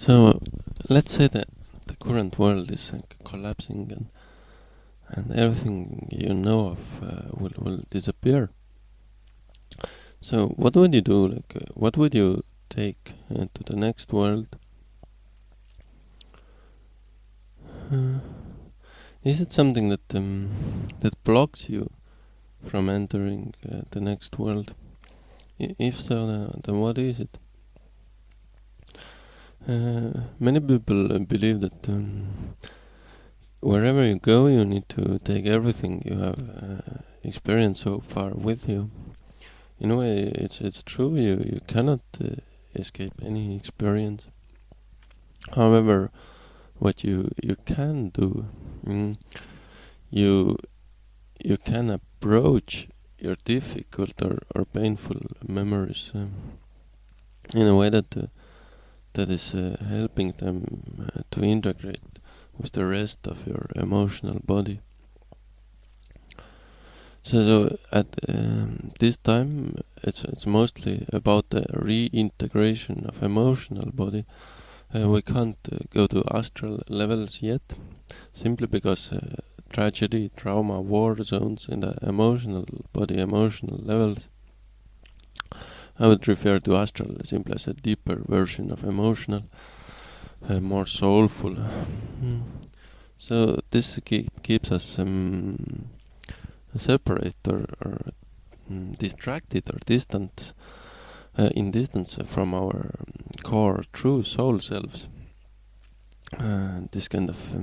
So let's say that the current world is collapsing and everything you know of will disappear. So what would you do? What would you take to the next world? Uh, is it something that blocks you from entering the next world? If so, then what is it? Many people believe that wherever you go, you need to take everything you have experienced so far with you. In a way, it's true. You cannot escape any experience. However, what you can do, mm, you you can approach your difficult or painful memories in a way that is helping them to integrate with the rest of your emotional body. So at this time, it's mostly about the reintegration of emotional body. We can't go to astral levels yet, simply because tragedy, trauma, war zones in the emotional body, emotional levels. I would refer to astral simply as a deeper version of emotional, more soulful. So this keeps us separate or distracted or distant in distance from our core true soul selves. This kind of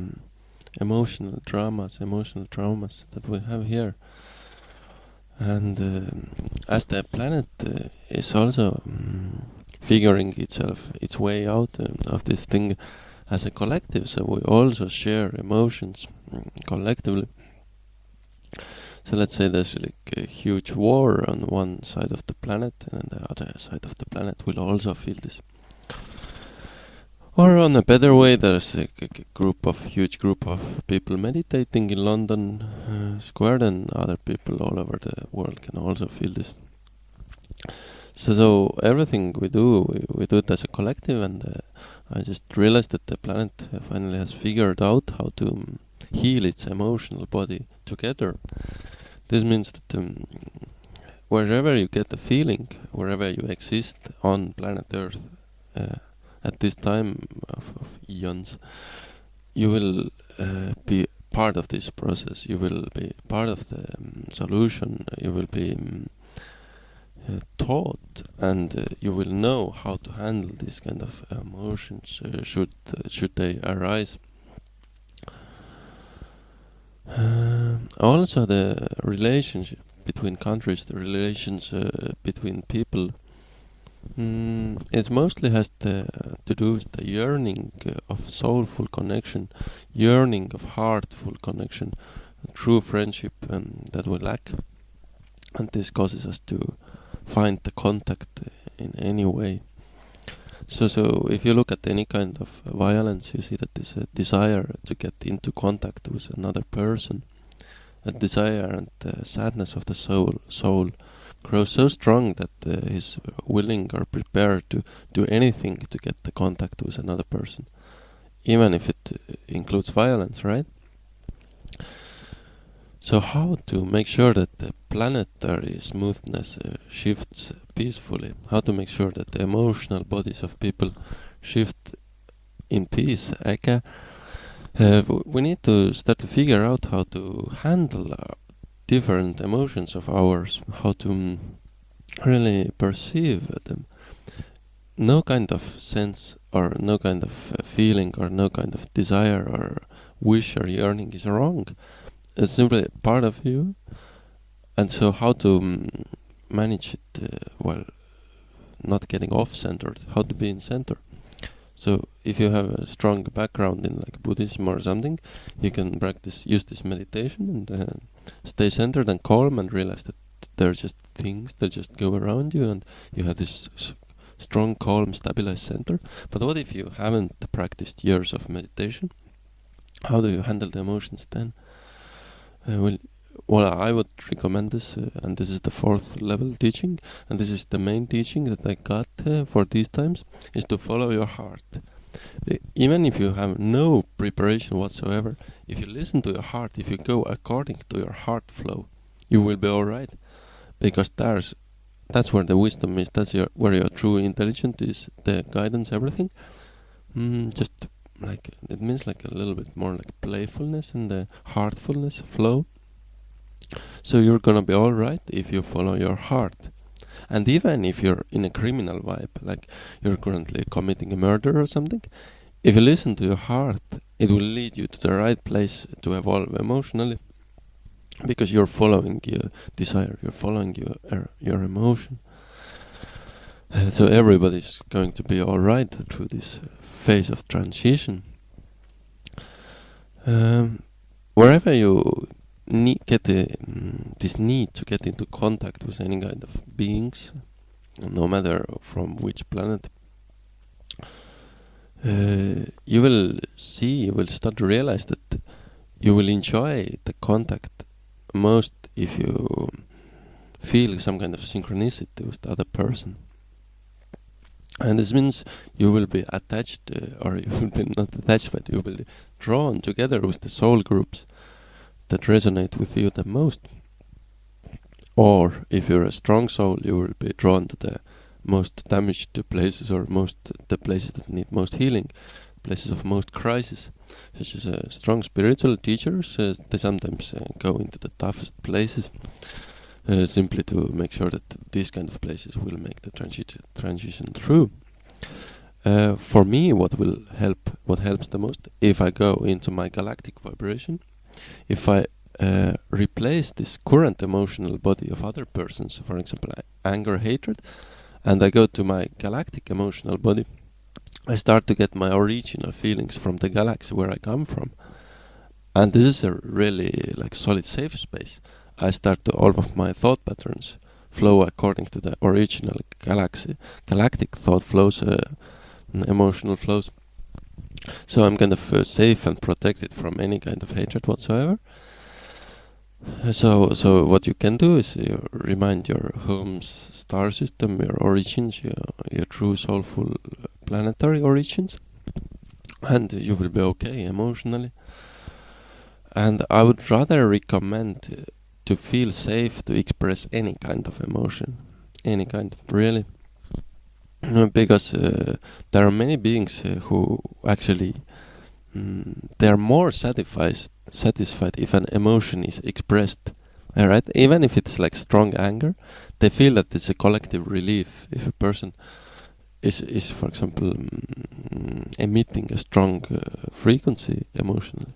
emotional traumas that we have here. And as the planet is also figuring its way out of this thing as a collective, so we also share emotions collectively. So let's say there's like a huge war on one side of the planet, and the other side of the planet will also feel this. Or on a better way, there's a huge group of people meditating in London Square, and other people all over the world can also feel this. So everything we do it as a collective, and I just realized that the planet finally has figured out how to heal its emotional body together. This means that wherever you get a feeling, wherever you exist on planet Earth, at this time of eons, you will be part of this process. You will be part of the solution. You will be taught, and you will know how to handle these kind of emotions should they arise. Also, the relationship between countries, the relations between people, it mostly has to do with the yearning of soulful connection, yearning of heartful connection, true friendship that we lack. And this causes us to find the contact in any way. So if you look at any kind of violence, you see that there's a desire to get into contact with another person. A desire and sadness of the soul grows so strong that he's willing or prepared to do anything to get the contact with another person, even if it includes violence, right? So how to make sure that the planetary smoothness shifts peacefully? How to make sure that the emotional bodies of people shift in peace? We need to start to figure out how to handle different emotions of ours, how to really perceive them. No kind of sense or no kind of feeling or no kind of desire or wish or yearning is wrong. It's simply part of you. And so how to manage it while not getting off-centered, how to be in center. So if you have a strong background in like Buddhism or something, you can use this meditation and stay centered and calm and realize that there are just things that just go around you, and you have this strong, calm, stabilized center. But what if you haven't practiced years of meditation? How do you handle the emotions then? Well, I would recommend this, and this is the 4th level teaching, and this is the main teaching that I got for these times, is to follow your heart. Even if you have no preparation whatsoever, if you listen to your heart, if you go according to your heart flow, you will be alright. Because that's where the wisdom is. That's where your true intelligence is. The guidance, everything. Just like it means like a little bit more like playfulness and the heartfulness flow. So you're gonna be alright if you follow your heart. And even if you're in a criminal vibe, like you're currently committing a murder or something, if you listen to your heart, it will lead you to the right place to evolve emotionally, because you're following your desire, you're following your emotion. So everybody's going to be alright through this phase of transition. Wherever you get this need to get into contact with any kind of beings, no matter from which planet, you will start to realize that you will enjoy the contact most if you feel some kind of synchronicity with the other person. And this means you will be attached, or you will be not attached, but you will be drawn together with the soul groups that resonate with you the most. Or if you're a strong soul, you will be drawn to the most damaged places, or the places that need most healing, places of most crisis, such as strong spiritual teachers. They sometimes go into the toughest places, simply to make sure that these kind of places will make the transition through. For me, what helps the most, if I go into my galactic vibration, if I replace this current emotional body of other persons, for example, anger, hatred, and I go to my galactic emotional body, I start to get my original feelings from the galaxy where I come from. And this is a really like solid safe space. I start to all of my thought patterns flow according to the original galactic thought flows, emotional flows. So I'm kind of safe and protected from any kind of hatred whatsoever. So what you can do is you remind your home's star system, your origins, your true soulful planetary origins, and you will be okay emotionally. And I would rather recommend to feel safe to express any kind of emotion, any kind, really. Because there are many beings who actually they are more satisfied if an emotion is expressed. Alright, even if it's like strong anger, they feel that it's a collective relief if a person is for example emitting a strong frequency emotionally.